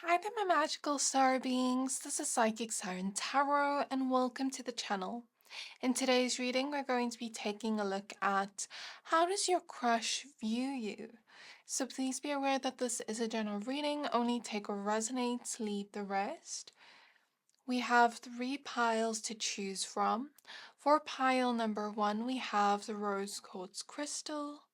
Hi there, my magical star beings. This is Psychic Siren Tarot, and welcome to the channel. In today's reading, we're going to be taking a look at how does your crush view you? So please be aware that this is a general reading. Only take what resonates, leave the rest. We have three piles to choose from. For pile number one, we have the rose quartz crystal.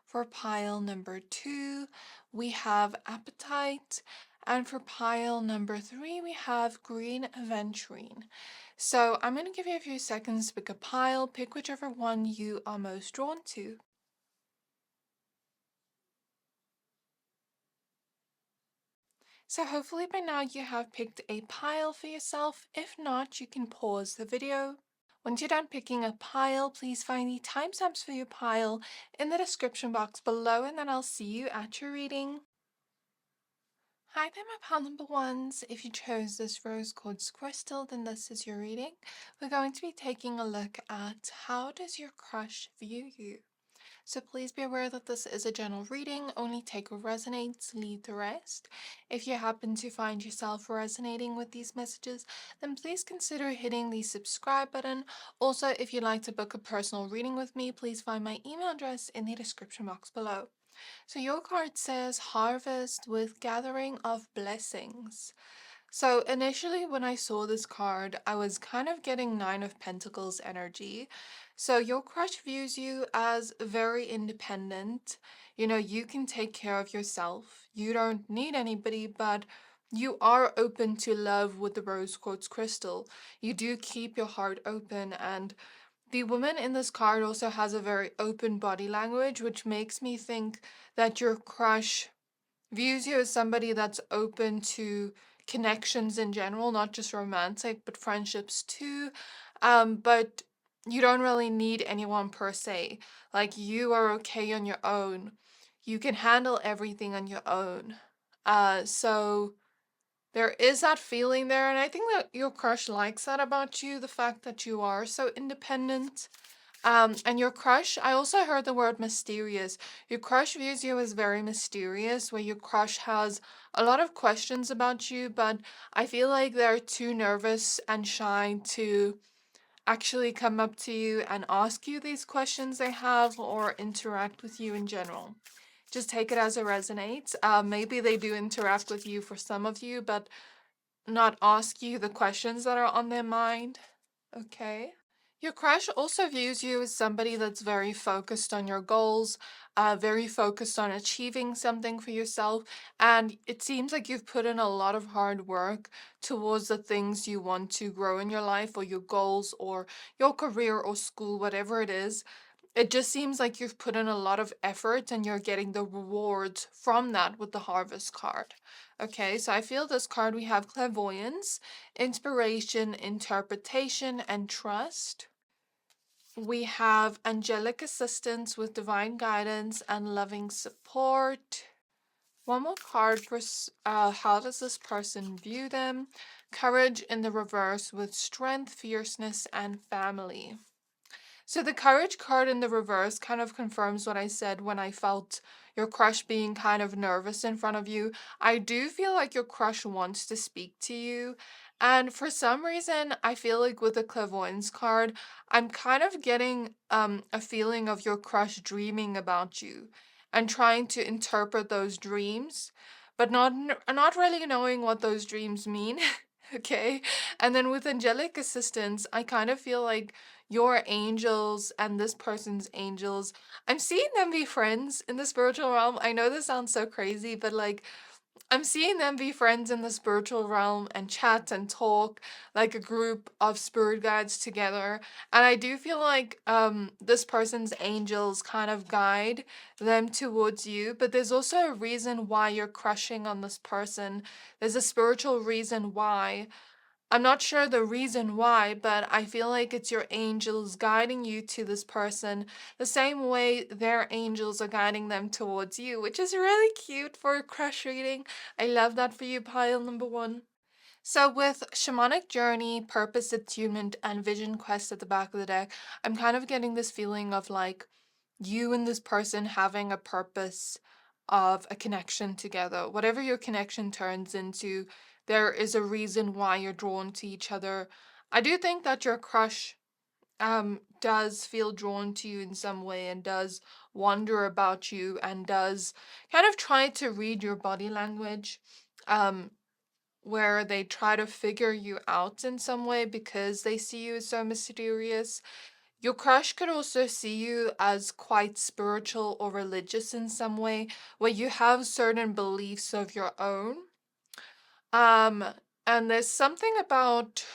For pile number two, we have apatite. And for pile number three, we have green aventurine. So I'm going to give you a few seconds to pick a pile. Pick whichever one you are most drawn to. So hopefully by now you have picked a pile for yourself. If not, you can pause the video. Once you're done picking a pile, please find the timestamps for your pile in the description box below, and then I'll see you at your reading. Hi there, my pile number ones. If you chose this rose quartz crystal, then this is your reading. We're going to be taking a look at how does your crush view you. So please be aware that this is a general reading. Only take what resonates, leave the rest. If you happen to find yourself resonating with these messages, then please consider hitting the subscribe button. Also, if you'd like to book a personal reading with me, please find my email address in the description box below. So your card says harvest with gathering of blessings. So initially when I saw this card, I was kind of getting Nine of Pentacles energy. So your crush views you as very independent. You know, you can take care of yourself. You don't need anybody, but you are open to love with the rose quartz crystal. You do keep your heart open, and the woman in this card also has a very open body language, which makes me think that your crush views you as somebody that's open to connections in general, not just romantic, but friendships too. But you don't really need anyone per se. Like, you are okay on your own. You can handle everything on your own. So there is that feeling there, and I think that your crush likes that about you, the fact that you are so independent. And your crush, I also heard the word mysterious. Your crush views you as very mysterious, where your crush has a lot of questions about you, but I feel like they're too nervous and shy to actually come up to you and ask you these questions they have or interact with you in general. Just take it as it resonates. Maybe they do interact with you for some of you, but not ask you the questions that are on their mind. Okay. Your crush also views you as somebody that's very focused on your goals, very focused on achieving something for yourself, and it seems like you've put in a lot of hard work towards the things you want to grow in your life, or your goals, or your career, or school, whatever it is. It just seems like you've put in a lot of effort and you're getting the rewards from that with the Harvest card. Okay, so I feel this card we have clairvoyance, inspiration, interpretation, and trust. We have angelic assistance with divine guidance and loving support. One more card for how does this person view them? Courage in the reverse with strength, fierceness, and family. So the courage card in the reverse kind of confirms what I said when I felt your crush being kind of nervous in front of you. I do feel like your crush wants to speak to you. And for some reason, I feel like with the clairvoyance card, I'm kind of getting a feeling of your crush dreaming about you and trying to interpret those dreams, but not really knowing what those dreams mean. Okay. And then with angelic assistance, I kind of feel like your angels and this person's angels, I'm seeing them be friends in the spiritual realm. I know this sounds so crazy, but like, I'm seeing them be friends in the spiritual realm and chat and talk like a group of spirit guides together. And I do feel like this person's angels kind of guide them towards you, but there's also a reason why you're crushing on this person. There's a spiritual reason why. I'm not sure the reason why, but I feel like it's your angels guiding you to this person the same way their angels are guiding them towards you, which is really cute for a crush reading. I love that for you, pile number one. So with shamanic journey, purpose attunement, and vision quest at the back of the deck, I'm kind of getting this feeling of like you and this person having a purpose of a connection together. Whatever your connection turns into, there is a reason why you're drawn to each other. I do think that your crush does feel drawn to you in some way and does wonder about you and does kind of try to read your body language, um where they try to figure you out in some way because they see you as so mysterious. Your crush could also see you as quite spiritual or religious in some way, where you have certain beliefs of your own. Um, and there's something about,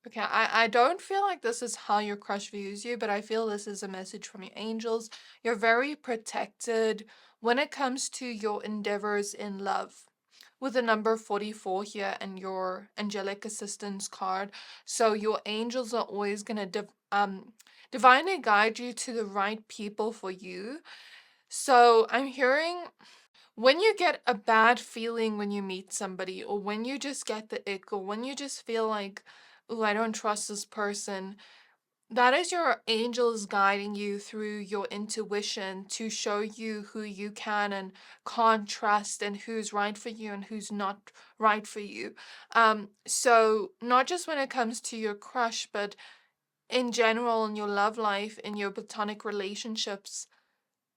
okay, I don't feel like this is how your crush views you, but I feel this is a message from your angels. You're very protected when it comes to your endeavors in love. With the number 44 here and your angelic assistance card. So your angels are always gonna divinely guide you to the right people for you. So I'm hearing when you get a bad feeling when you meet somebody, or when you just get the ick, or when you just feel like, oh, I don't trust this person, that is your angels guiding you through your intuition to show you who you can and can't trust, and who's right for you and who's not right for you. So not just when it comes to your crush, but in general in your love life, in your platonic relationships,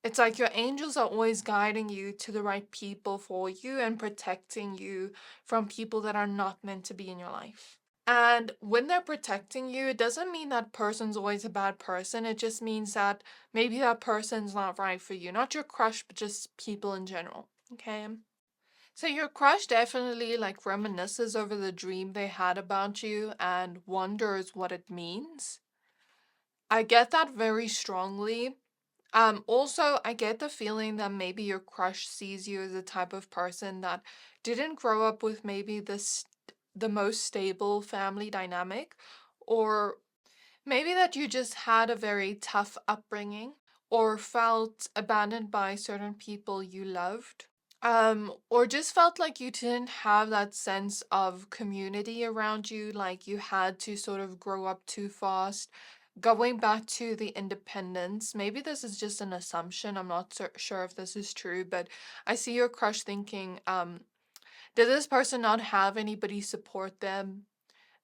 it's like your angels are always guiding you to the right people for you and protecting you from people that are not meant to be in your life. And when they're protecting you, it doesn't mean that person's always a bad person. It just means that maybe that person's not right for you. Not your crush, but just people in general. Okay? So your crush definitely like reminisces over the dream they had about you and wonders what it means. I get that very strongly. Also, I get the feeling that maybe your crush sees you as a type of person that didn't grow up with maybe the most stable family dynamic, or maybe that you just had a very tough upbringing or felt abandoned by certain people you loved. Or just felt like you didn't have that sense of community around you, like you had to sort of grow up too fast. Going back to the independence, maybe this is just an assumption. I'm not sure if this is true, but I see your crush thinking, did this person not have anybody support them?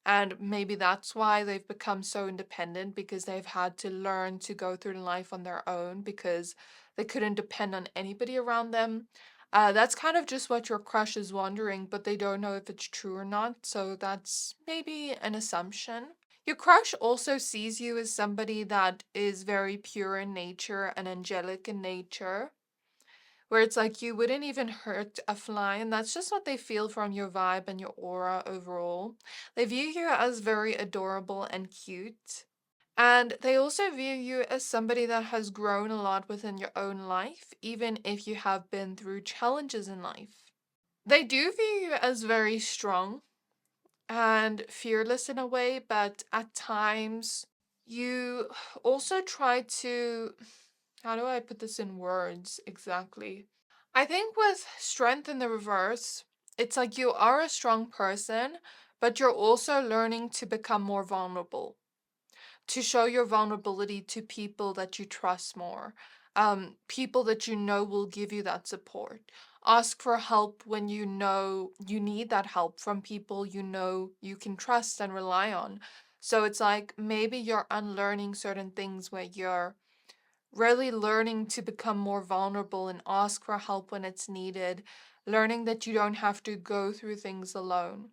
And maybe that's why they've become so independent, because they've had to learn to go through life on their own because they couldn't depend on anybody around them. That's kind of just what your crush is wondering, but they don't know if it's true or not. So that's maybe an assumption. Your crush also sees you as somebody that is very pure in nature and angelic in nature, where it's like you wouldn't even hurt a fly, and that's just what they feel from your vibe and your aura overall. They view you as very adorable and cute. And they also view you as somebody that has grown a lot within your own life, even if you have been through challenges in life. They do view you as very strong and fearless in a way, but at times you also try to, how do I put this in words exactly? I think with strength in the reverse, it's like you are a strong person, but you're also learning to become more vulnerable, to show your vulnerability to people that you trust more, people that you know will give you that support. Ask for help when you know you need that help from people you know you can trust and rely on. So it's like maybe you're unlearning certain things where you're really learning to become more vulnerable and ask for help when it's needed, learning that you don't have to go through things alone,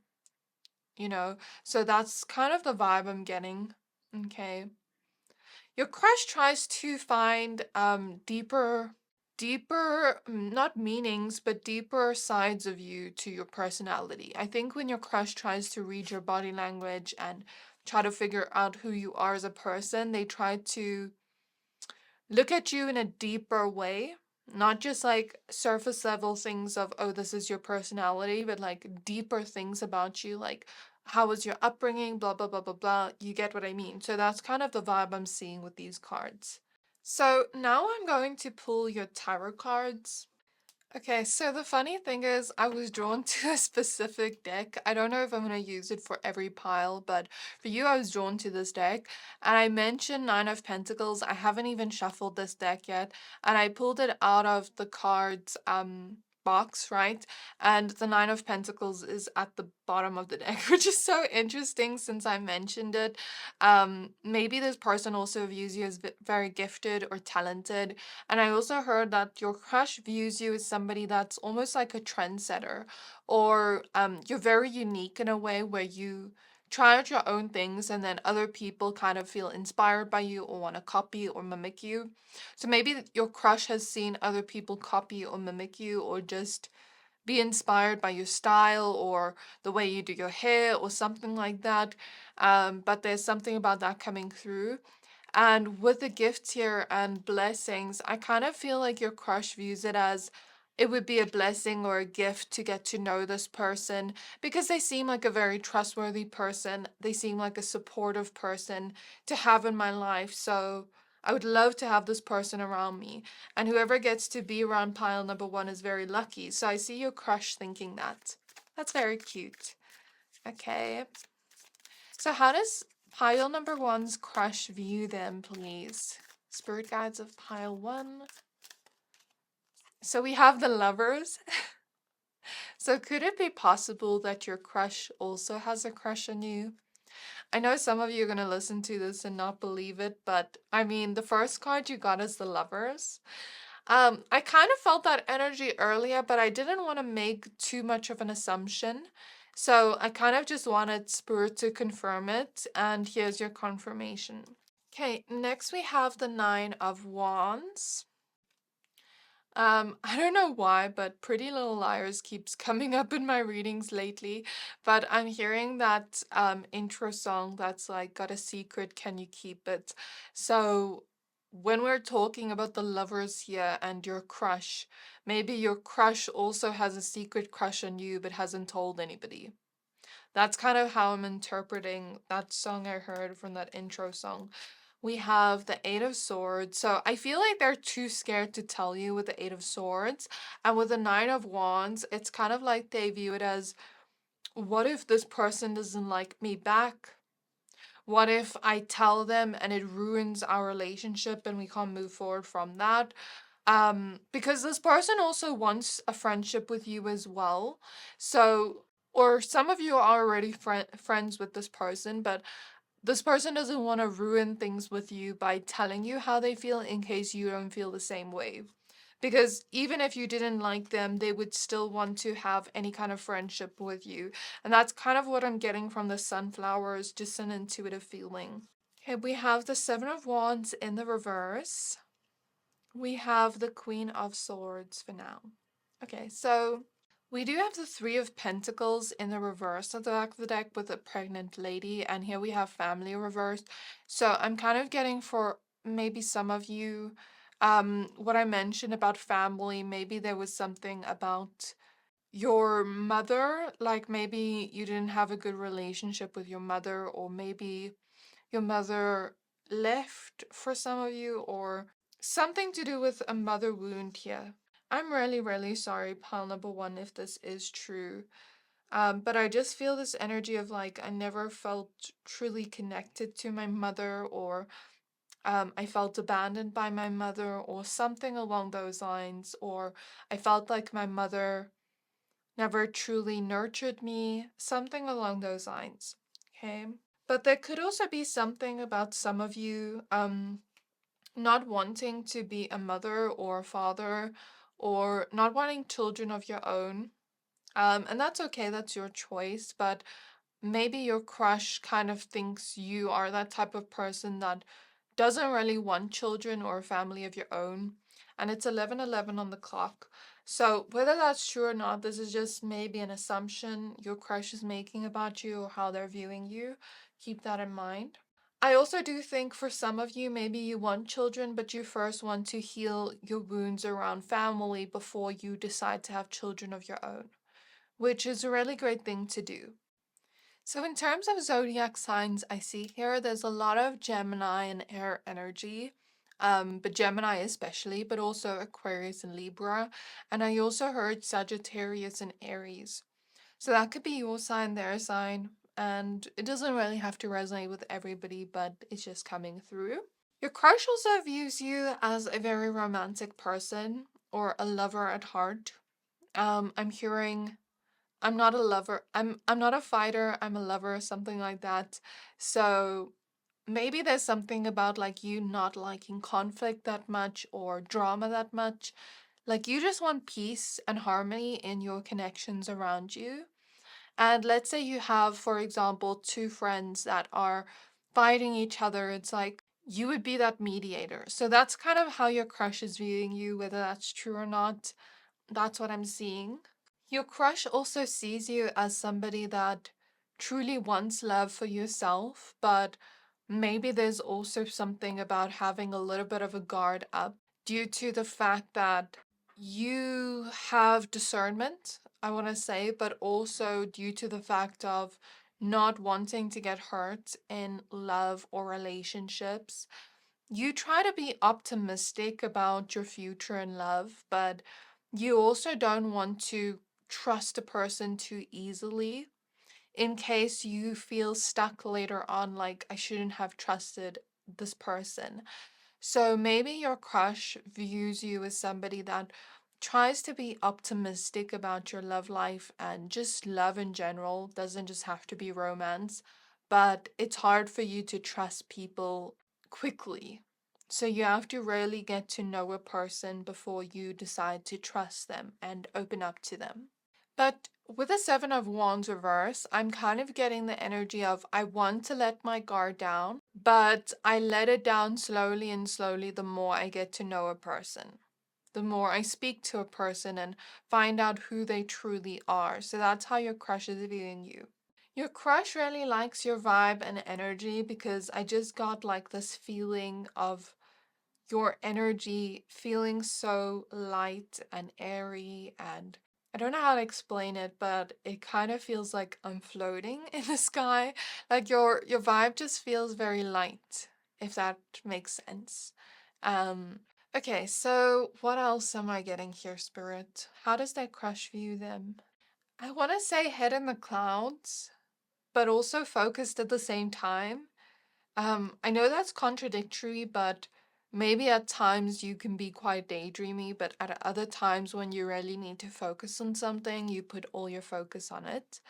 you know? So that's kind of the vibe I'm getting. Okay. Your crush tries to find deeper not meanings, but deeper sides of you to your personality. I think when your crush tries to read your body language and try to figure out who you are as a person, they try to look at you in a deeper way, not just like surface level things of, oh, this is your personality, but like deeper things about you, like how was your upbringing, blah, blah, blah, blah, blah. You get what I mean. So that's kind of the vibe I'm seeing with these cards. So now I'm going to pull your tarot cards. Okay, so the funny thing is, I was drawn to a specific deck. I don't know if I'm going to use it for every pile, but for you, I was drawn to this deck. And I mentioned Nine of Pentacles. I haven't even shuffled this deck yet. And I pulled it out of the cards box, right? And the Nine of Pentacles is at the bottom of the deck, which is so interesting since I mentioned it. Maybe this person also views you as very gifted or talented, and I also heard that your crush views you as somebody that's almost like a trendsetter, or you're very unique in a way where you try out your own things and then other people kind of feel inspired by you or want to copy or mimic you. So maybe your crush has seen other people copy or mimic you, or just be inspired by your style or the way you do your hair or something like that. But there's something about that coming through. And with the gifts here and blessings, I kind of feel like your crush views it as it would be a blessing or a gift to get to know this person because they seem like a very trustworthy person. They seem like a supportive person to have in my life. So I would love to have this person around me. And whoever gets to be around pile number one is very lucky. So I see your crush thinking that. That's very cute. Okay. So how does pile number one's crush view them, please? Spirit guides of pile one. So we have the lovers. So could it be possible that your crush also has a crush on you? I know some of you are going to listen to this and not believe it, but I mean, the first card you got is the lovers. I kind of felt that energy earlier, but I didn't want to make too much of an assumption. So I kind of just wanted Spirit to confirm it, and here's your confirmation. Okay, next we have the Nine of Wands. I don't know why, but Pretty Little Liars keeps coming up in my readings lately. But I'm hearing that intro song that's like, got a secret, can you keep it? So when we're talking about the lovers here and your crush, maybe your crush also has a secret crush on you but hasn't told anybody. That's kind of how I'm interpreting that song I heard from that intro song. We have the Eight of Swords. So I feel like they're too scared to tell you with the Eight of Swords. And with the Nine of Wands, it's kind of like they view it as, what if this person doesn't like me back? What if I tell them and it ruins our relationship and we can't move forward from that? Because this person also wants a friendship with you as well. So, or some of you are already friends with this person, but this person doesn't want to ruin things with you by telling you how they feel in case you don't feel the same way. Because even if you didn't like them, they would still want to have any kind of friendship with you. And that's kind of what I'm getting from the sunflowers, just an intuitive feeling. Okay, we have the Seven of Wands in the reverse. We have the Queen of Swords for now. Okay, so we do have the Three of Pentacles in the reverse of the back of the deck with a pregnant lady, and here we have family reversed. So I'm kind of getting for maybe some of you, what I mentioned about family, maybe there was something about your mother, like maybe you didn't have a good relationship with your mother, or maybe your mother left for some of you, or something to do with a mother wound here. I'm really, really sorry, pile number one, if this is true. But I just feel this energy of like, I never felt truly connected to my mother, or I felt abandoned by my mother, or something along those lines, or I felt like my mother never truly nurtured me, something along those lines. Okay. But there could also be something about some of you not wanting to be a mother or a father, or not wanting children of your own. And that's okay, that's your choice, but maybe your crush kind of thinks you are that type of person that doesn't really want children or a family of your own. And it's 11:11 on the clock. So whether that's true or not, this is just maybe an assumption your crush is making about you or how they're viewing you. Keep that in mind. I also do think for some of you, maybe you want children, but you first want to heal your wounds around family before you decide to have children of your own, which is a really great thing to do. So in terms of zodiac signs, I see here there's a lot of Gemini and air energy. but Gemini especially, but also Aquarius and Libra. And I also heard Sagittarius and Aries. So that could be your sign, their sign. And it doesn't really have to resonate with everybody, but it's just coming through. Your crush also views you as a very romantic person or a lover at heart. I'm hearing I'm not a lover. I'm not a fighter. I'm a lover, something like that. So maybe there's something about like you not liking conflict that much or drama that much. Like you just want peace and harmony in your connections around you. And let's say you have, for example, two friends that are fighting each other. It's like you would be that mediator. So that's kind of how your crush is viewing you, whether that's true or not. That's what I'm seeing. Your crush also sees you as somebody that truly wants love for yourself, but maybe there's also something about having a little bit of a guard up due to the fact that you have discernment, I want to say, but also due to the fact of not wanting to get hurt in love or relationships. You try to be optimistic about your future in love, but you also don't want to trust a person too easily in case you feel stuck later on, like, I shouldn't have trusted this person. So maybe your crush views you as somebody that tries to be optimistic about your love life and just love in general. Doesn't just have to be romance, but it's hard for you to trust people quickly. So you have to really get to know a person before you decide to trust them and open up to them. But with the Seven of Wands reverse, I'm kind of getting the energy of I want to let my guard down, but I let it down slowly and slowly the more I get to know a person, the more I speak to a person and find out who they truly are. So that's how your crush is viewing you. Your crush really likes your vibe and energy because I just got like this feeling of your energy feeling so light and airy, and I don't know how to explain it, but it kind of feels like I'm floating in the sky. Like your vibe just feels very light, if that makes sense. Um okay, so what else am I getting here, Spirit? How does that crush view them? I want to say head in the clouds, but also focused at the same time. I know that's contradictory, but maybe at times you can be quite daydreamy, but at other times when you really need to focus on something, you put all your focus on it.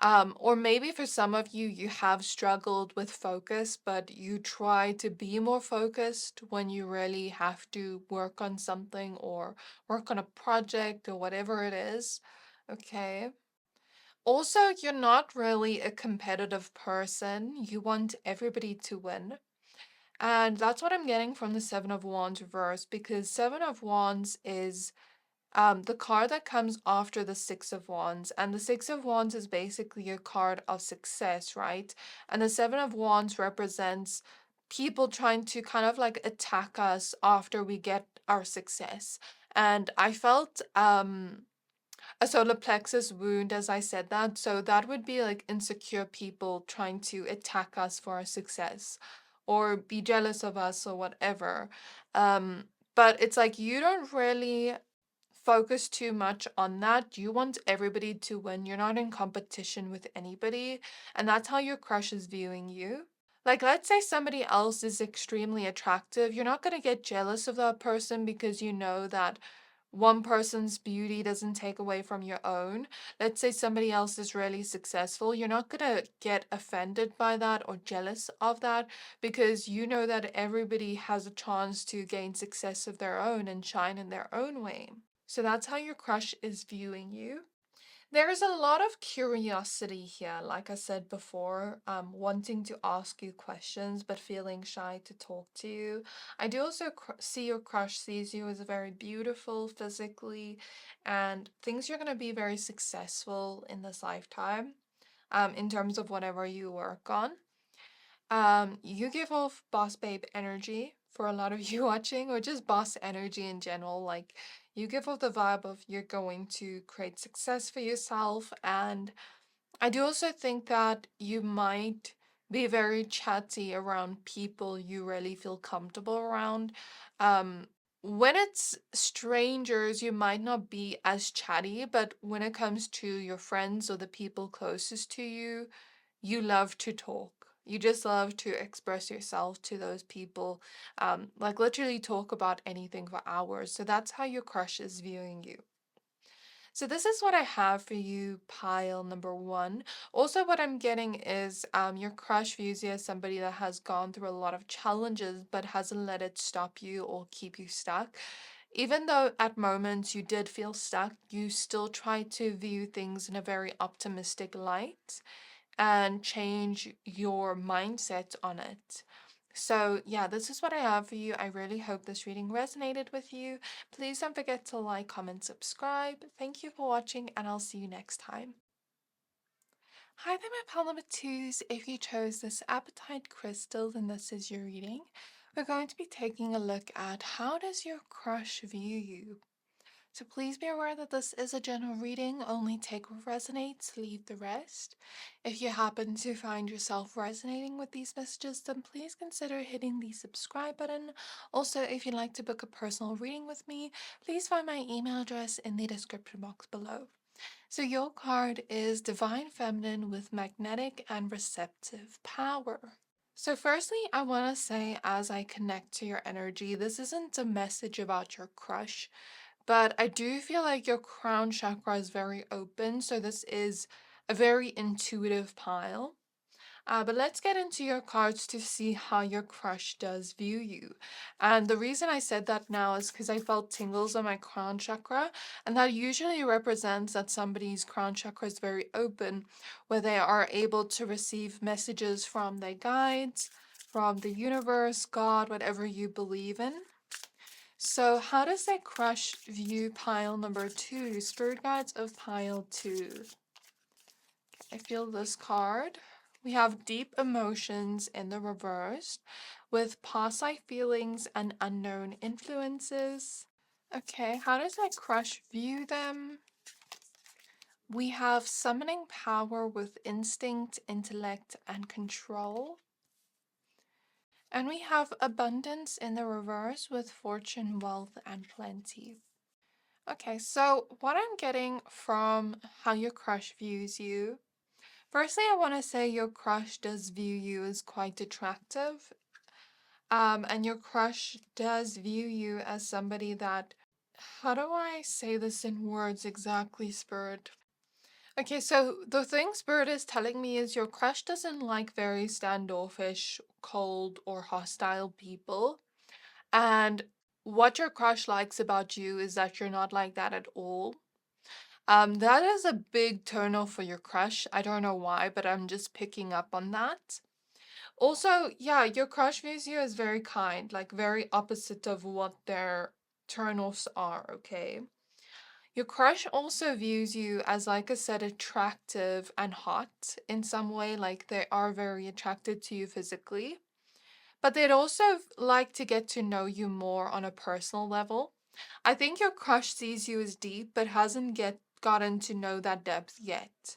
Or maybe for some of you, you have struggled with focus, but you try to be more focused when you really have to work on something or work on a project or whatever it is. Okay. Also, you're not really a competitive person. You want everybody to win. And that's what I'm getting from the Seven of Wands reverse, because Seven of Wands is the card that comes after the Six of Wands. And the Six of Wands is basically a card of success, right? And the Seven of Wands represents people trying to kind of like attack us after we get our success. And I felt a solar plexus wound as I said that. So that would be like insecure people trying to attack us for our success or be jealous of us or whatever. Um, but it's like you don't really focus too much on that. You want everybody to win. You're not in competition with anybody. And that's how your crush is viewing you. Like, let's say somebody else is extremely attractive. You're not going to get jealous of that person because you know that one person's beauty doesn't take away from your own. Let's say somebody else is really successful. You're not going to get offended by that or jealous of that because you know that everybody has a chance to gain success of their own and shine in their own way. So that's how your crush is viewing you. There's a lot of curiosity here, like I said before, wanting to ask you questions but feeling shy to talk to you. I do also see your crush sees you as very beautiful physically and thinks you're going to be very successful in this lifetime, in terms of whatever you work on. You give off boss babe energy for a lot of you watching, or just boss energy in general. Like, you give off the vibe of you're going to create success for yourself. And I do also think that you might be very chatty around people you really feel comfortable around. Um, when it's strangers, you might not be as chatty, but when it comes to your friends or the people closest to you, you love to talk. You just love to express yourself to those people, like literally talk about anything for hours. So that's how your crush is viewing you. So this is what I have for you, pile number one. Also, what I'm getting is your crush views you as somebody that has gone through a lot of challenges but hasn't let it stop you or keep you stuck. Even though at moments you did feel stuck, you still try to view things in a very optimistic light and change your mindset on it. So, yeah, this is what I have for you. I really hope this reading resonated with you. Please don't forget to like, comment, subscribe. Thank you for watching, and I'll see you next time. Hi there, my pal number twos. If you chose this appetite crystal, then this is your reading. We're going to be taking a look at how does your crush view you? So please be aware that this is a general reading, only take what resonates, leave the rest. If you happen to find yourself resonating with these messages, then please consider hitting the subscribe button. Also, if you'd like to book a personal reading with me, please find my email address in the description box below. So your card is Divine Feminine with magnetic and receptive power. So firstly, I want to say as I connect to your energy, this isn't a message about your crush. But I do feel like your crown chakra is very open, so this is a very intuitive pile. But let's get into your cards to see how your crush does view you. And the reason I said that now is because I felt tingles on my crown chakra, and that usually represents that somebody's crown chakra is very open, where they are able to receive messages from their guides, from the universe, God, whatever you believe in. So how does that crush view pile number two, spirit guides of pile two? I feel this card. We have deep emotions in the reverse with past life feelings and unknown influences. Okay, how does that crush view them? We have summoning power with instinct, intellect, and control. And we have abundance in the reverse with fortune, wealth, and plenty. Okay, so what I'm getting from how your crush views you, firstly, I want to say your crush does view you as quite attractive. And your crush does view you as somebody that, how do I say this in words exactly, Spirit? Okay, so the thing Spirit is telling me is your crush doesn't like very standoffish, cold, or hostile people. And what your crush likes about you is that you're not like that at all. That is a big turnoff for your crush. I don't know why, but I'm just picking up on that. Also, yeah, your crush views you as very kind, like very opposite of what their turnoffs are, okay? Your crush also views you as, like I said, attractive and hot in some way, like they are very attracted to you physically. But they'd also like to get to know you more on a personal level. I think your crush sees you as deep, but hasn't gotten to know that depth yet.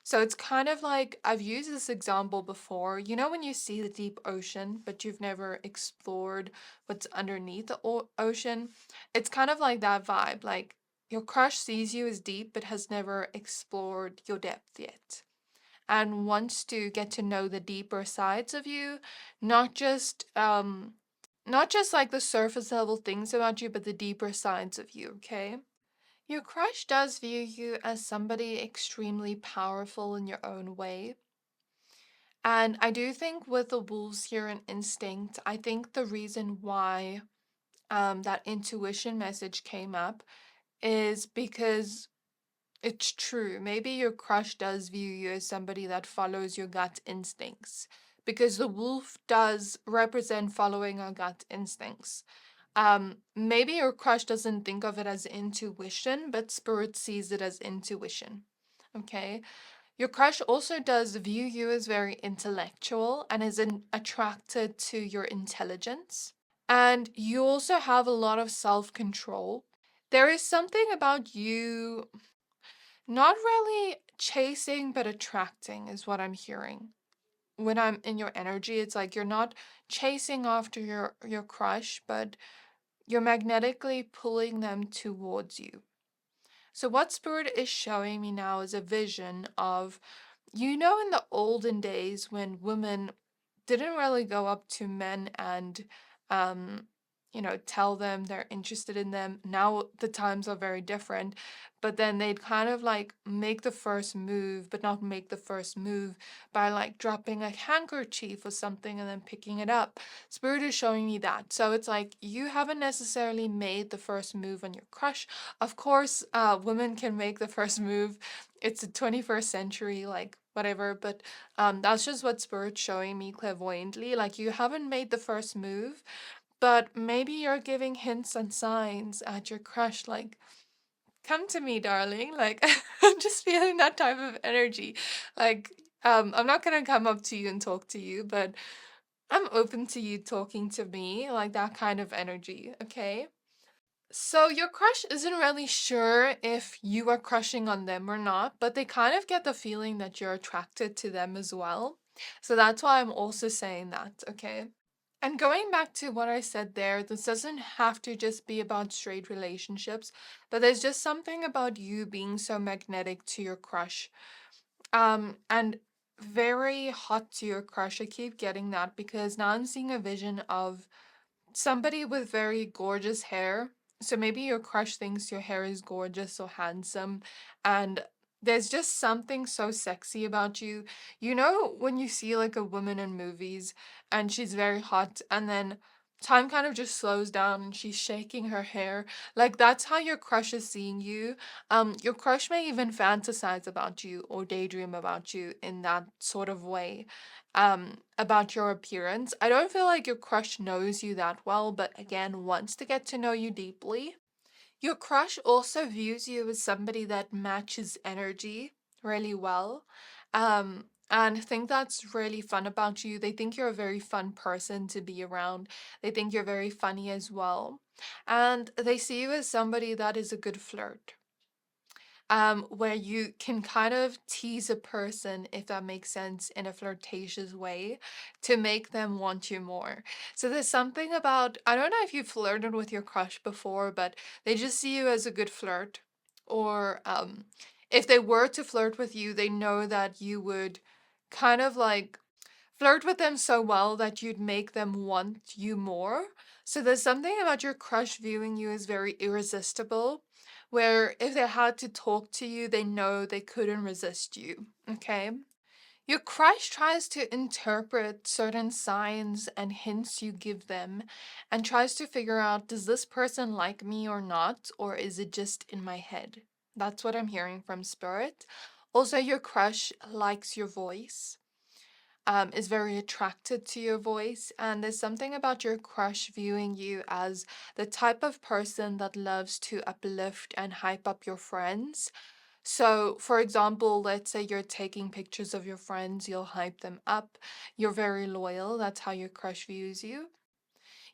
So it's kind of like I've used this example before. You know, when you see the deep ocean, but you've never explored what's underneath the ocean? It's kind of like that vibe. Like your crush sees you as deep, but has never explored your depth yet and wants to get to know the deeper sides of you, not just like the surface level things about you, but the deeper sides of you, okay? Your crush does view you as somebody extremely powerful in your own way. And I do think with the wolves here and instinct, I think the reason why that intuition message came up is because it's true. Maybe your crush does view you as somebody that follows your gut instincts because the wolf does represent following our gut instincts. Maybe your crush doesn't think of it as intuition, but spirit sees it as intuition. Okay? Your crush also does view you as very intellectual and is attracted to your intelligence. And you also have a lot of self-control. There is something about you not really chasing, but attracting is what I'm hearing. when I'm in your energy, it's like you're not chasing after your crush, but you're magnetically pulling them towards you. So what spirit is showing me now is a vision of, in the olden days when women didn't really go up to men and um tell them they're interested in them. Now the times are very different, but then they'd kind of like make the first move, but not make the first move by like dropping a handkerchief or something and then picking it up. Spirit is showing me that. So it's like you haven't necessarily made the first move on your crush. Of course, women can make the first move. It's the 21st century, like whatever, but that's just what Spirit's showing me clairvoyantly. Like you haven't made the first move, but maybe you're giving hints and signs at your crush, like, come to me, darling. Like, I'm just feeling that type of energy. Like, I'm not gonna come up to you and talk to you, but I'm open to you talking to me, like that kind of energy, okay? So your crush isn't really sure if you are crushing on them or not, but they kind of get the feeling that you're attracted to them as well. So that's why I'm also saying that, okay? And going back to what I said there, this doesn't have to just be about straight relationships, but there's just something about you being so magnetic to your crush. And very hot to your crush. I keep getting that because now I'm seeing a vision of somebody with very gorgeous hair. So maybe your crush thinks your hair is gorgeous or handsome, and there's just something so sexy about you. You know, when you see like a woman in movies and she's very hot, and then time kind of just slows down and she's shaking her hair. Like that's how your crush is seeing you. Your crush may even fantasize about you or daydream about you in that sort of way about your appearance. I don't feel like your crush knows you that well, but again, wants to get to know you deeply. Your crush also views you as somebody that matches energy really well. And think that's really fun about you. They think you're a very fun person to be around. They think you're very funny as well. And they see you as somebody that is a good flirt, where you can kind of tease a person, if that makes sense, in a flirtatious way to make them want you more. So there's something about, I don't know if you flirted with your crush before, but they just see you as a good flirt. Or if they were to flirt with you, they know that you would kind of like flirt with them so well that you'd make them want you more. So there's something about your crush viewing you as very irresistible, where if they had to talk to you, they know they couldn't resist you. Okay? Your crush tries to interpret certain signs and hints you give them and tries to figure out, does this person like me or not, or is it just in my head? That's what I'm hearing from Spirit. Also, your crush likes your voice, is very attracted to your voice, and there's something about your crush viewing you as the type of person that loves to uplift and hype up your friends. So, for example, let's say you're taking pictures of your friends, you'll hype them up. You're very loyal. That's how your crush views you.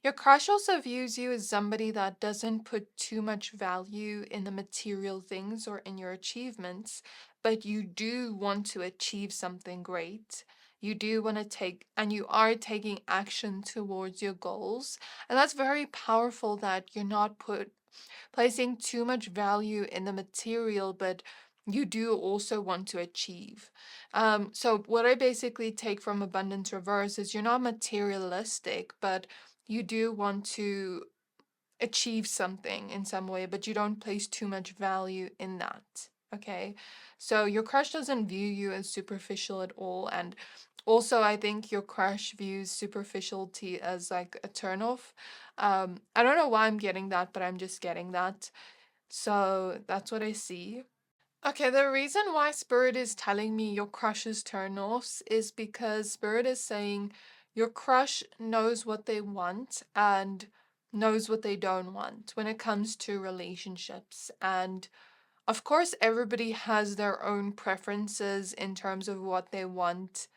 Your crush also views you as somebody that doesn't put too much value in the material things or in your achievements, but you do want to achieve something great. You do want to take, and you are taking action towards your goals. And that's very powerful that you're not placing too much value in the material, but you do also want to achieve. So what I basically take from Abundance Reverse is you're not materialistic, but you do want to achieve something in some way, but you don't place too much value in that. Okay. So your crush doesn't view you as superficial at all. And also, I think your crush views superficiality as like a turnoff. I don't know why I'm getting that, but I'm just getting that. So that's what I see. Okay, the reason why Spirit is telling me your crush's turn-offs is because Spirit is saying your crush knows what they want and knows what they don't want when it comes to relationships. And of course, everybody has their own preferences in terms of what they want,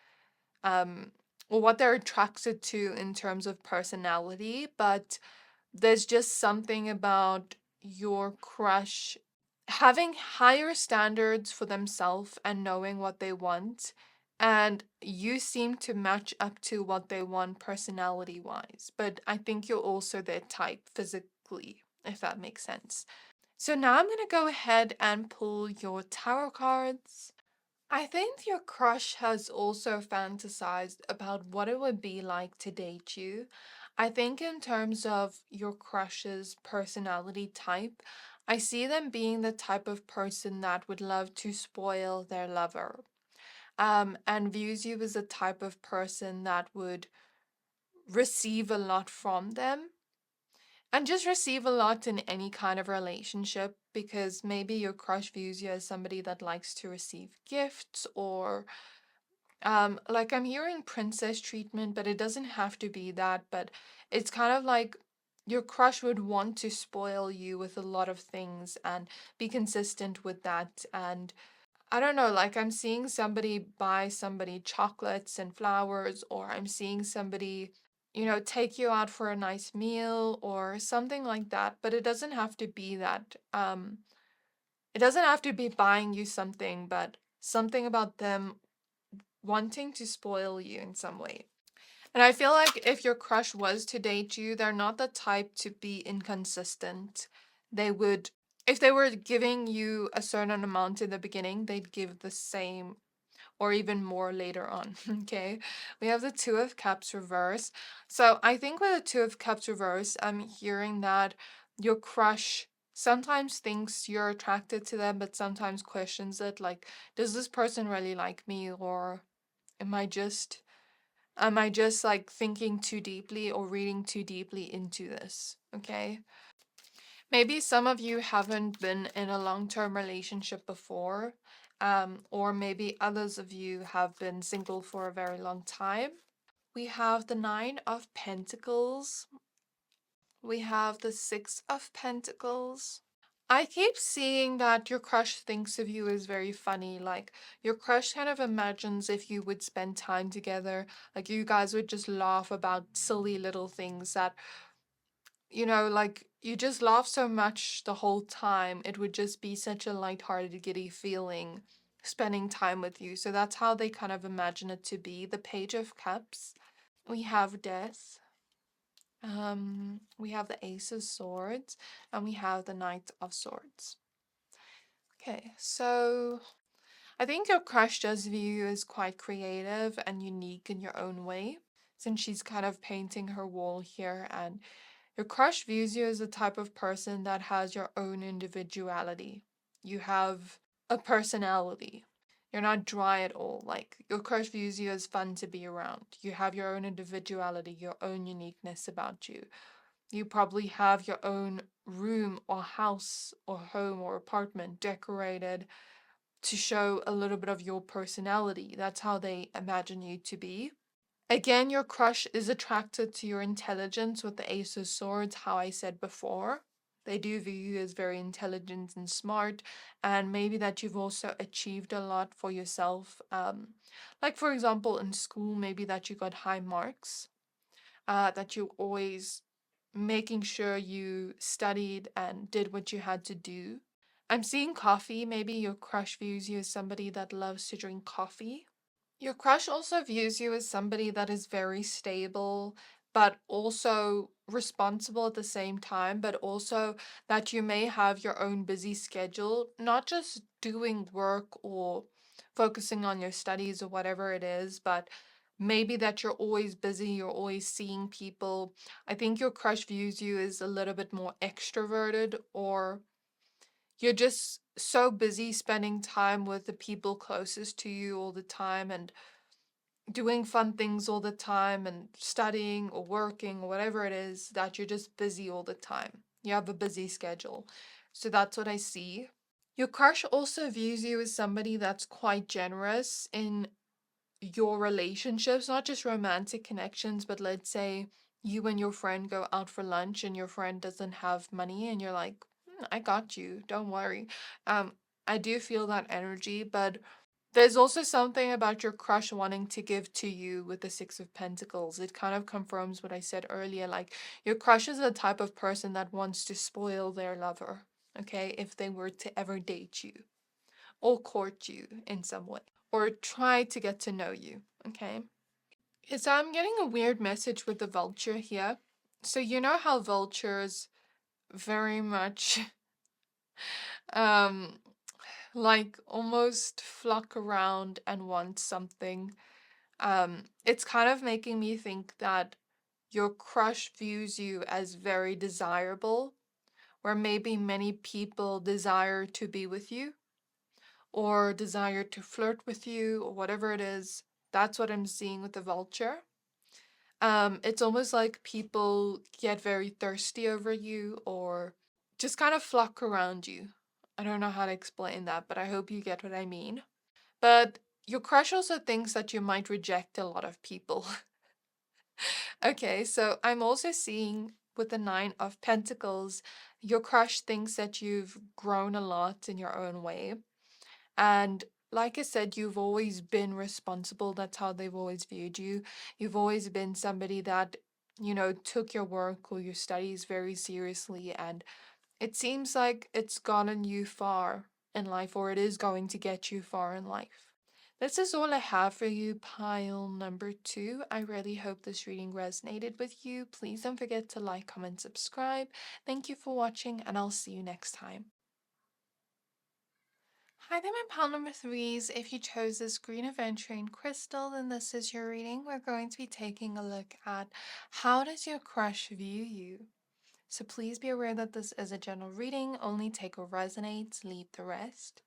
um, or what they're attracted to in terms of personality, but there's just something about your crush having higher standards for themselves and knowing what they want and you seem to match up to what they want personality wise. But I think you're also their type physically, if that makes sense. So now I'm going to go ahead and pull your tarot cards. I think your crush has also fantasized about what it would be like to date you. I think, in terms of your crush's personality type, I see them being the type of person that would love to spoil their lover, and views you as a type of person that would receive a lot from them and just receive a lot in any kind of relationship, because maybe your crush views you as somebody that likes to receive gifts, or like, I'm hearing princess treatment, but it doesn't have to be that. But it's kind of like your crush would want to spoil you with a lot of things and be consistent with that. And I don't know, like, I'm seeing somebody buy somebody chocolates and flowers, or I'm seeing somebody, take you out for a nice meal or something like that. But it doesn't have to be that. It doesn't have to be buying you something, but something about them wanting to spoil you in some way. And I feel like if your crush was to date you, they're not the type to be inconsistent. They would, if they were giving you a certain amount in the beginning, they'd give the same or even more later on. Okay. We have the Two of Cups reverse. So I think with the Two of Cups reverse, I'm hearing that your crush sometimes thinks you're attracted to them, but sometimes questions it. Like, does this person really like me? Or am I just like thinking too deeply or reading too deeply into this? Okay. Maybe some of you haven't been in a long-term relationship before, or maybe others of you have been single for a very long time. We have the Nine of Pentacles. We have the Six of Pentacles. I keep seeing that your crush thinks of you as very funny. Like, your crush kind of imagines if you would spend time together, like you guys would just laugh about silly little things that, like, you just laugh so much the whole time. It would just be such a lighthearted, giddy feeling spending time with you. So that's how they kind of imagine it to be. The Page of Cups. We have Death. We have the Ace of Swords, and we have the Knight of Swords. Okay, so I think your crush does view you as quite creative and unique in your own way, since she's kind of painting her wall here. And your crush views you as the type of person that has your own individuality. You have a personality. You're not dry at all. Like, your crush views you as fun to be around. You have your own individuality, your own uniqueness about you. You probably have your own room or house or home or apartment decorated to show a little bit of your personality. That's how they imagine you to be. Again, your crush is attracted to your intelligence with the Ace of Swords, how I said before. They do view you as very intelligent and smart, and maybe that you've also achieved a lot for yourself. Like, for example, in school, maybe that you got high marks, that you always making sure you studied and did what you had to do. I'm seeing coffee. Maybe your crush views you as somebody that loves to drink coffee. Your crush also views you as somebody that is very stable, but also responsible at the same time, but also that you may have your own busy schedule, not just doing work or focusing on your studies or whatever it is, but maybe that you're always busy, you're always seeing people. I think your crush views you as a little bit more extroverted, or you're just so busy spending time with the people closest to you all the time and doing fun things all the time and studying or working or whatever it is, that you're just busy all the time. You have a busy schedule. So that's what I see. Your crush also views you as somebody that's quite generous in your relationships, not just romantic connections, but let's say you and your friend go out for lunch and your friend doesn't have money and you're like, I got you, don't worry. Um, I do feel that energy, but there's also something about your crush wanting to give to you with the Six of Pentacles. It kind of confirms what I said earlier. Like, your crush is the type of person that wants to spoil their lover, okay, if they were to ever date you or court you in some way. or try to get to know you, okay? So I'm getting a weird message with the vulture here. So you know how vultures very much um like almost flock around and want something. It's kind of making me think that your crush views you as very desirable, where maybe many people desire to be with you or desire to flirt with you or whatever it is. That's what I'm seeing with the vulture. It's almost like people get very thirsty over you or just kind of flock around you. I don't know how to explain that, but I hope you get what I mean. But your crush also thinks that you might reject a lot of people. Okay, so I'm also seeing with the Nine of Pentacles, your crush thinks that you've grown a lot in your own way. And like I said, you've always been responsible. That's how they've always viewed you. You've always been somebody that, took your work or your studies very seriously. And it seems like it's gotten you far in life, or it is going to get you far in life. This is all I have for you, pile number 2. I really hope this reading resonated with you. Please don't forget to like, comment, subscribe. Thank you for watching, and I'll see you next time. Hi there, my pile number 3s. If you chose this green aventurine crystal, then this is your reading. We're going to be taking a look at how does your crush view you? So please be aware that this is a general reading. Only take what resonates, leave the rest.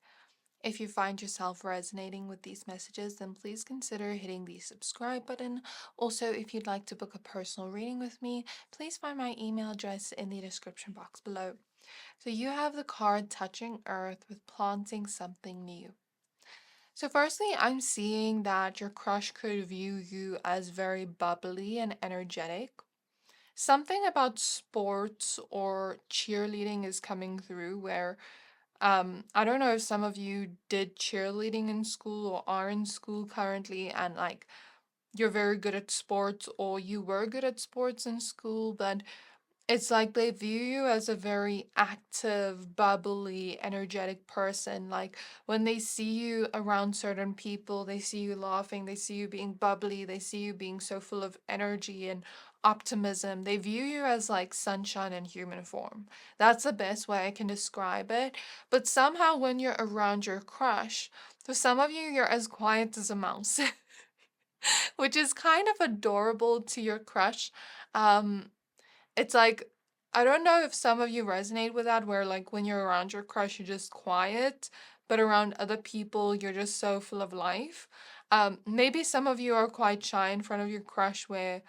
If you find yourself resonating with these messages, then please consider hitting the subscribe button. Also, if you'd like to book a personal reading with me, please find my email address in the description box below. So you have the card touching earth with planting something new. So firstly, I'm seeing that your crush could view you as very bubbly and energetic. Something about sports or cheerleading is coming through where I don't know if some of you did cheerleading in school or are in school currently and like you're very good at sports or you were good at sports in school, but it's like they view you as a very active, bubbly, energetic person. Like when they see you around certain people, they see you laughing, they see you being bubbly, they see you being so full of energy and optimism. They view you as like sunshine in human form. That's the best way I can describe it. But somehow when you're around your crush, for some of you, you're as quiet as a mouse, which is kind of adorable to your crush. Um, it's like, I don't know if some of you resonate with that, where like when you're around your crush, you're just quiet, but around other people, you're just so full of life. Maybe some of you are quite shy in front of your crush where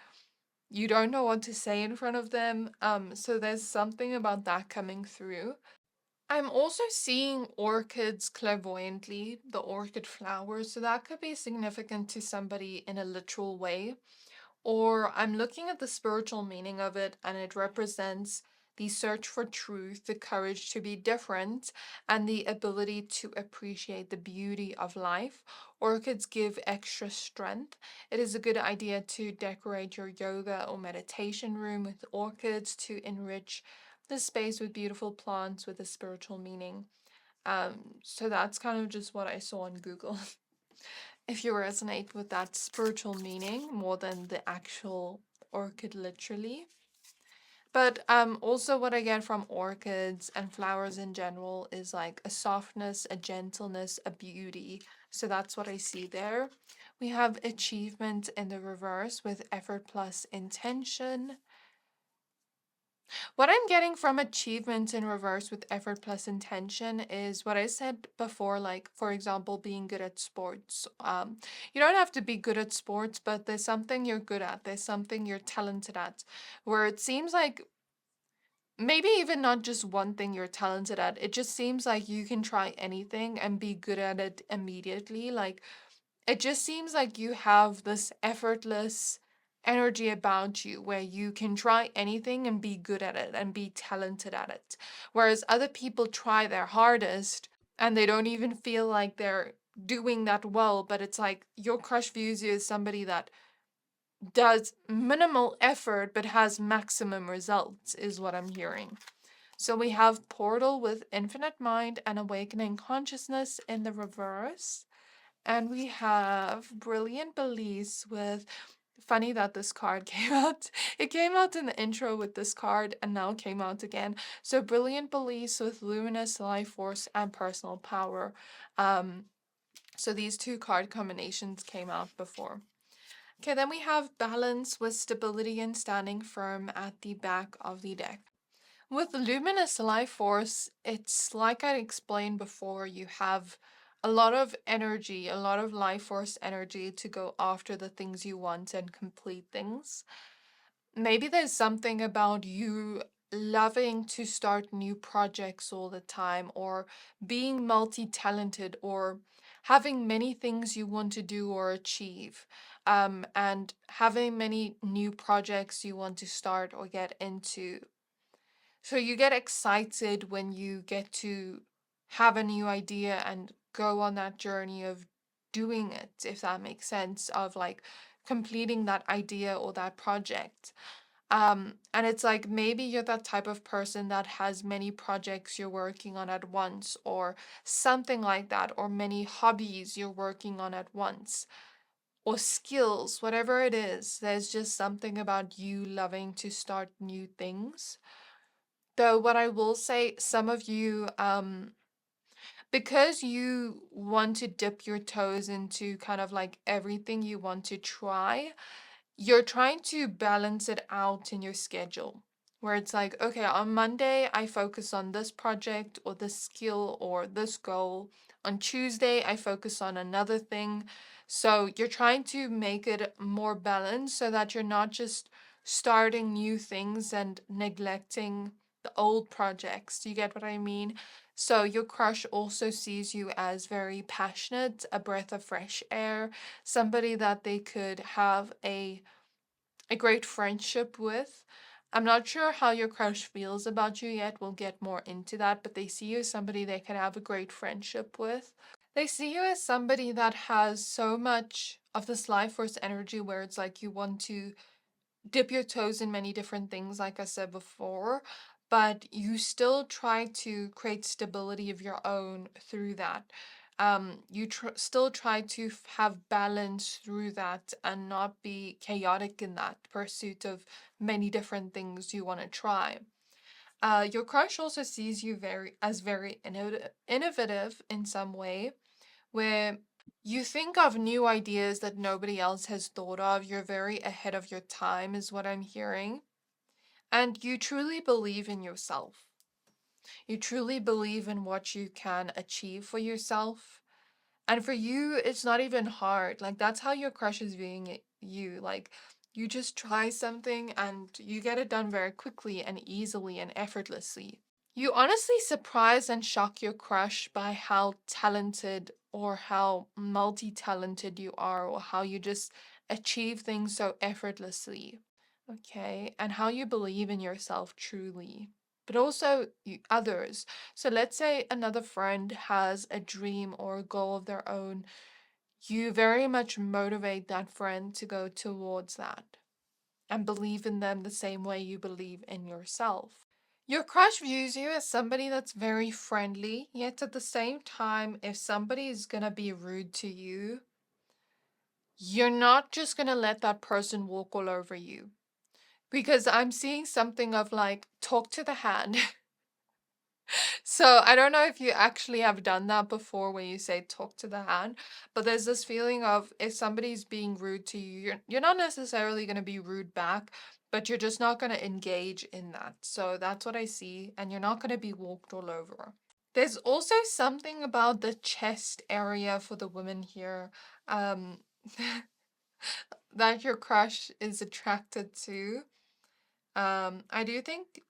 you don't know what to say in front of them. So there's something about that coming through. I'm also seeing orchids clairvoyantly, the orchid flowers, so that could be significant to somebody in a literal way. Or I'm looking at the spiritual meaning of it, and it represents the search for truth, the courage to be different, and the ability to appreciate the beauty of life. Orchids give extra strength. It is a good idea to decorate your yoga or meditation room with orchids to enrich the space with beautiful plants with a spiritual meaning. So that's kind of just what I saw on Google. If you resonate with that spiritual meaning more than the actual orchid literally. But also what I get from orchids and flowers in general is like a softness, a gentleness, a beauty. So that's what I see there. We have achievement in the reverse with effort plus intention. What I'm getting from achievement in reverse with effort plus intention is what I said before, like, for example, being good at sports. You don't have to be good at sports, but there's something you're good at, there's something you're talented at, where it seems like maybe even not just one thing you're talented at, it just seems like you can try anything and be good at it immediately. Like, it just seems like you have this effortless energy about you where you can try anything and be good at it and be talented at it. Whereas other people try their hardest and they don't even feel like they're doing that well, but it's like your crush views you as somebody that does minimal effort but has maximum results, is what I'm hearing. So we have portal with infinite mind and awakening consciousness in the reverse. And we have Brilliant Belize with, funny that this card came out. It came out in the intro with this card and now came out again. So Brilliant Belize with Luminous Life Force and Personal Power. So these two card combinations came out before. Okay, then we have Balance with Stability and Standing Firm at the back of the deck. With Luminous Life Force, it's like I explained before, you have a lot of energy, a lot of life force energy to go after the things you want and complete things. Maybe there's something about you loving to start new projects all the time, or being multi-talented, or having many things you want to do or achieve, and having many new projects you want to start or get into. So you get excited when you get to have a new idea and go on that journey of doing it, if that makes sense, of like completing that idea or that project. And it's like maybe you're that type of person that has many projects you're working on at once, or something like that, or many hobbies you're working on at once, or skills, whatever it is. There's just something about you loving to start new things. Though what I will say, some of you, because you want to dip your toes into kind of like everything you want to try, you're trying to balance it out in your schedule. Where it's like, okay, on Monday, I focus on this project or this skill or this goal. On Tuesday, I focus on another thing. So you're trying to make it more balanced so that you're not just starting new things and neglecting the old projects. Do you get what I mean? So your crush also sees you as very passionate, a breath of fresh air, somebody that they could have a great friendship with. I'm not sure how your crush feels about you yet. We'll get more into that, but they see you as somebody they can have a great friendship with. They see you as somebody that has so much of this life force energy where it's like you want to dip your toes in many different things, like I said before, but you still try to create stability of your own through that. You still try to have balance through that and not be chaotic in that pursuit of many different things you want to try. Your crush also sees you very innovative in some way, where you think of new ideas that nobody else has thought of. You're very ahead of your time, is what I'm hearing. And you truly believe in yourself. You truly believe in what you can achieve for yourself. And for you, it's not even hard. Like, that's how your crush is viewing you. Like, you just try something and you get it done very quickly and easily and effortlessly. You honestly surprise and shock your crush by how talented or how multi-talented you are, or how you just achieve things so effortlessly. Okay, and how you believe in yourself truly, but also others. So let's say another friend has a dream or a goal of their own. You very much motivate that friend to go towards that and believe in them the same way you believe in yourself. Your crush views you as somebody that's very friendly, yet at the same time, if somebody is gonna be rude to you, you're not just gonna let that person walk all over you. Because I'm seeing something of like, talk to the hand. So I don't know if you actually have done that before when you say talk to the hand, but there's this feeling of if somebody's being rude to you, you're not necessarily going to be rude back, but you're just not going to engage in that. So that's what I see, and you're not going to be walked all over. There's also something about the chest area for the women here, um, that your crush is attracted to. I do think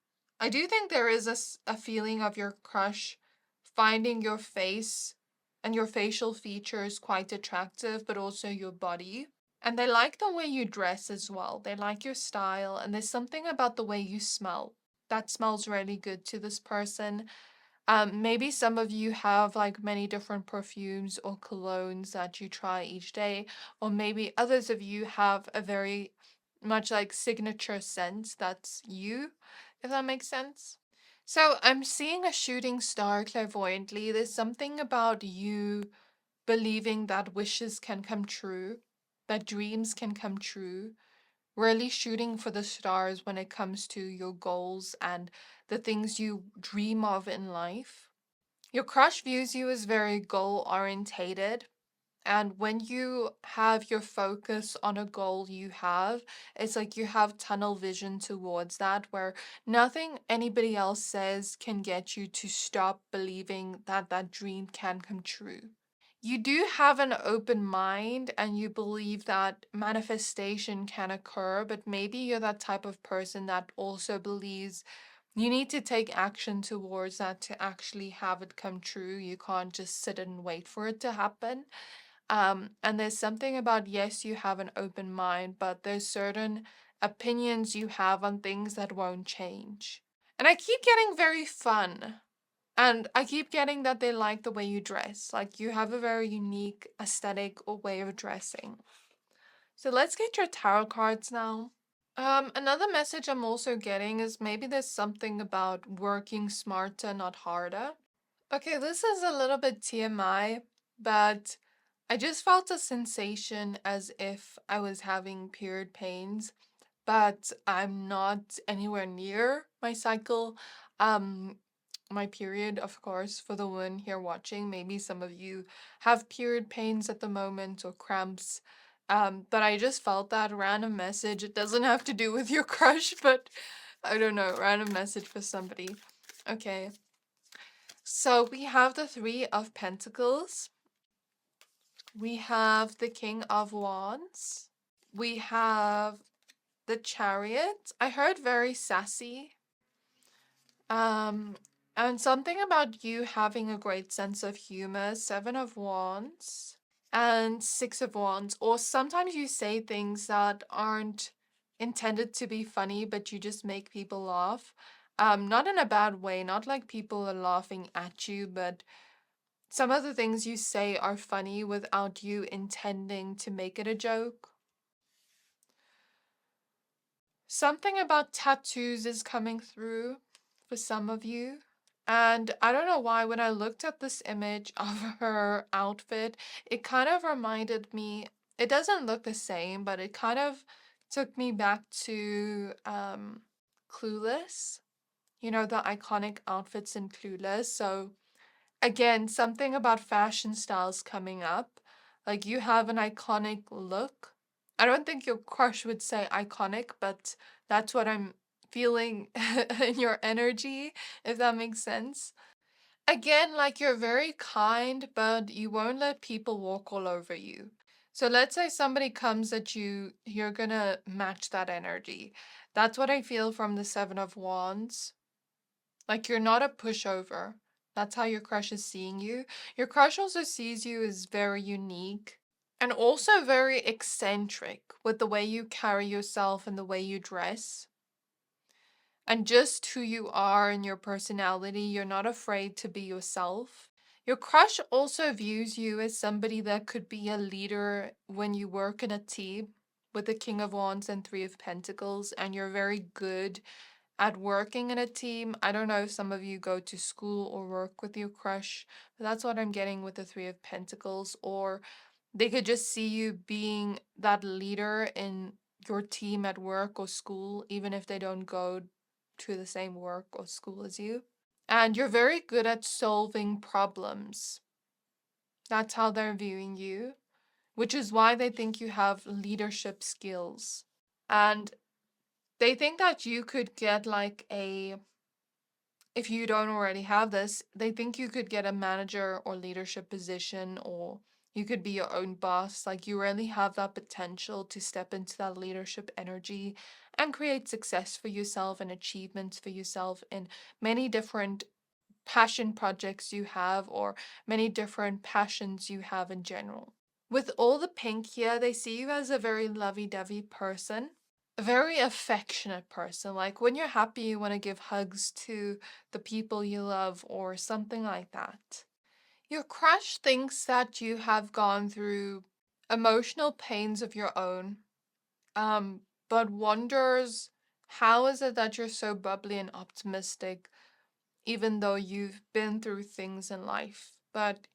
there is a feeling of your crush finding your face and your facial features quite attractive, but also your body. And they like the way you dress as well. They like your style, and there's something about the way you smell that smells really good to this person. Maybe some of you have like many different perfumes or colognes that you try each day, or maybe others of you have a very much like signature scent that's you, if that makes sense. So I'm seeing a shooting star clairvoyantly. There's something about you believing that wishes can come true, that dreams can come true, really shooting for the stars when it comes to your goals and the things you dream of in life. Your crush views you as very goal orientated. And when you have your focus on a goal you have, it's like you have tunnel vision towards that, where nothing anybody else says can get you to stop believing that that dream can come true. You do have an open mind and you believe that manifestation can occur, but maybe you're that type of person that also believes you need to take action towards that to actually have it come true. You can't just sit and wait for it to happen. And there's something about, yes, you have an open mind, but there's certain opinions you have on things that won't change. And I keep getting very fun. And I keep getting that they like the way you dress. Like you have a very unique aesthetic or way of dressing. So let's get your tarot cards now. Another message I'm also getting is maybe there's something about working smarter, not harder. Okay, this is a little bit TMI, but I just felt a sensation as if I was having period pains, but I'm not anywhere near my cycle. Um, my period, of course, for the one here watching, maybe some of you have period pains at the moment or cramps. But I just felt that random message. It doesn't have to do with your crush, but I don't know, random message for somebody. Okay. So we have the Three of Pentacles. We have the King of Wands. We have the Chariot. I heard very sassy. Um, and something about you having a great sense of humor. Seven of Wands and Six of Wands. Or sometimes you say things that aren't intended to be funny, but you just make people laugh. Not in a bad way, not like people are laughing at you, but some of the things you say are funny without you intending to make it a joke. Something about tattoos is coming through for some of you. And I don't know why, when I looked at this image of her outfit, it kind of reminded me, it doesn't look the same, but it kind of took me back to Clueless. You know, the iconic outfits in Clueless. So again, something about fashion styles coming up. Like you have an iconic look. I don't think your crush would say iconic, but that's what I'm feeling in your energy, if that makes sense. Again, like you're very kind, but you won't let people walk all over you. So let's say somebody comes at you, you're gonna match that energy. That's what I feel from the Seven of Wands. Like you're not a pushover. That's how your crush is seeing you. Your crush also sees you as very unique and also very eccentric with the way you carry yourself and the way you dress. And just who you are and your personality, you're not afraid to be yourself. Your crush also views you as somebody that could be a leader when you work in a team with the King of Wands and Three of Pentacles, and you're very good at working in a team. I don't know if some of you go to school or work with your crush, but that's what I'm getting with the Three of Pentacles. Or they could just see you being that leader in your team at work or school, even if they don't go to the same work or school as you. And you're very good at solving problems. That's how they're viewing you, which is why they think you have leadership skills. And they think that you could get like a, if you don't already have this, they think you could get a manager or leadership position, or you could be your own boss. Like you really have that potential to step into that leadership energy and create success for yourself and achievements for yourself in many different passion projects you have, or many different passions you have in general. With all the pink here, they see you as a very lovey-dovey person, a very affectionate person. Like when you're happy, you want to give hugs to the people you love or something like that. Your crush thinks that you have gone through emotional pains of your own, but wonders how is it that you're so bubbly and optimistic even though you've been through things in life. But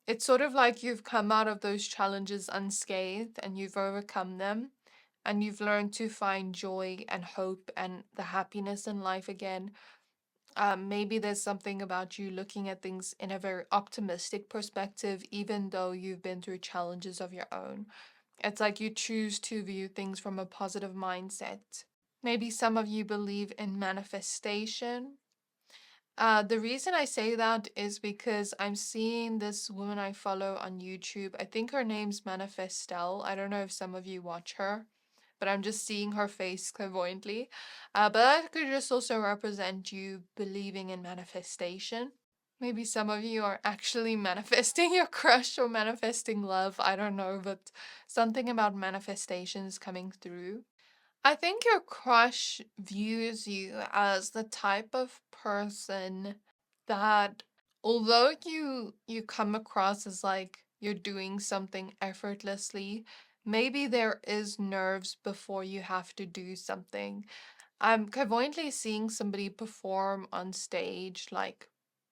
It's sort of like you've come out of those challenges unscathed and you've overcome them and you've learned to find joy and hope and the happiness in life again. Maybe there's something about you looking at things in a very optimistic perspective, even though you've been through challenges of your own. It's like you choose to view things from a positive mindset. Maybe some of you believe in manifestation. The reason I say that is because I'm seeing this woman I follow on YouTube. I think her name's Manifestel. I don't know if some of you watch her, but I'm just seeing her face clairvoyantly. But that could just also represent you believing in manifestation. Maybe some of you are actually manifesting your crush or manifesting love. I don't know, but something about manifestation is coming through. I think your crush views you as the type of person that although you come across as like you're doing something effortlessly, maybe there is nerves before you have to do something. I'm clairvoyantly seeing somebody perform on stage, like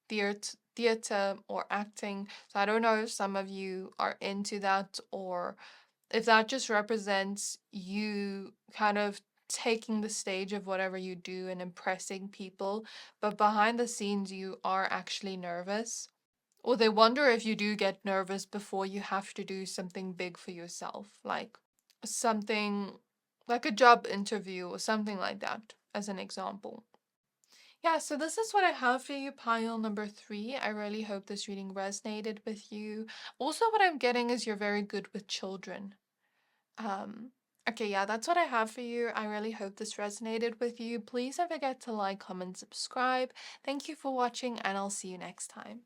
theater or acting. So I don't know if some of you are into that or if that just represents you kind of taking the stage of whatever you do and impressing people, but behind the scenes you are actually nervous. Or they wonder if you do get nervous before you have to do something big for yourself, like something like a job interview or something like that, as an example. Yeah, so this is what I have for you, pile number 3. I really hope this reading resonated with you. Also, what I'm getting is you're very good with children. Um, okay, yeah, that's what I have for you. I really hope this resonated with you. Please don't forget to like, comment, subscribe. Thank you for watching, and I'll see you next time.